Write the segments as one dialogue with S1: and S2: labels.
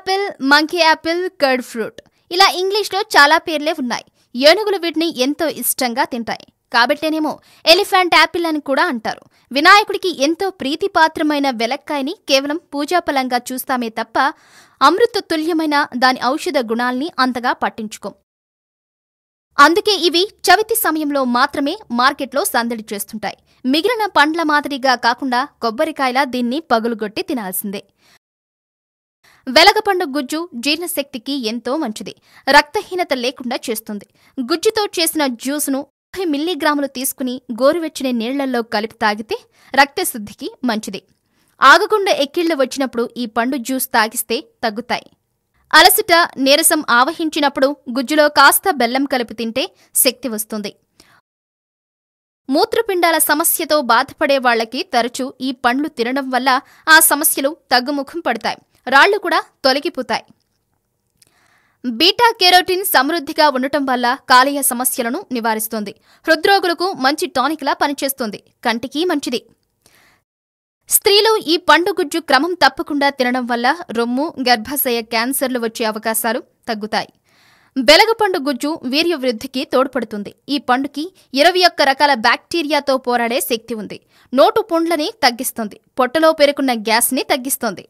S1: Apple, monkey Apple, curd fruit ఇలా ఇంగ్లీష్లో చాలా పేర్లే ఉన్నాయి. ఏనుగులు వీటిని ఎంతో ఇష్టంగా తింటాయి కాబట్టేనేమో ఎలిఫెంట్ యాపిల్ అని కూడా అంటారు. వినాయకుడికి ఎంతో ప్రీతిపాత్రమైన వెలక్కాయని కేవలం పూజాఫలంగా చూస్తామే తప్ప అమృత తుల్యమైన దాని ఔషధ గుణాల్ని అంతగా పట్టించుకోం. అందుకే ఇవి చవితి సమయంలో మాత్రమే మార్కెట్లో సందడి చేస్తుంటాయి. మిగిలిన పండ్ల మాదిరిగా కాకుండా కొబ్బరికాయలా దీన్ని పగులుగొట్టి తినాల్సిందే. వెలగపండు గుజ్జు జీర్ణశక్తికి ఎంతో మంచిది. రక్తహీనత లేకుండా చేస్తుంది. గుజ్జుతో చేసిన జ్యూస్ను 50 మిల్లీగ్రాములు తీసుకుని గోరువెచ్చని నీళ్లలో కలిపి తాగితే రక్తశుద్ధికి మంచిది. ఆగకుండా ఎక్కిళ్లు వచ్చినప్పుడు ఈ పండు జ్యూస్ తాగిస్తే తగ్గుతాయి. అలసట, నీరసం ఆవహించినప్పుడు గుజ్జులో కాస్త బెల్లం కలిపి తింటే శక్తి వస్తుంది. మూత్రపిండాల సమస్యతో బాధపడే వాళ్లకి తరచూ ఈ పండ్లు తినడం వల్ల ఆ సమస్యలు తగ్గుముఖం పడతాయి. రాళ్లు కూడా తొలగిపోతాయి. బీటా కెరోటిన్ సమృద్ధిగా ఉండటం వల్ల కాలేయ సమస్యలను నివారిస్తుంది. హృద్రోగులకు మంచి టానిక్లా పనిచేస్తుంది. కంటికి మంచిది. స్త్రీలు ఈ పండు గుజ్జు క్రమం తప్పకుండా తినడం వల్ల రొమ్ము, గర్భాశయ క్యాన్సర్లు వచ్చే అవకాశాలు తగ్గుతాయి. వెలగపండు గుజ్జు వీర్యవృద్ధికి తోడ్పడుతుంది. ఈ పండుకి 21 రకాల బ్యాక్టీరియాతో పోరాడే శక్తి ఉంది. నోటు పుండ్లని తగ్గిస్తుంది. పొట్టలో పేరుకున్న గ్యాస్ని తగ్గిస్తుంది.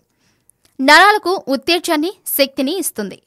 S1: నరాలకు ఉత్తేజాన్ని, శక్తిని ఇస్తుంది.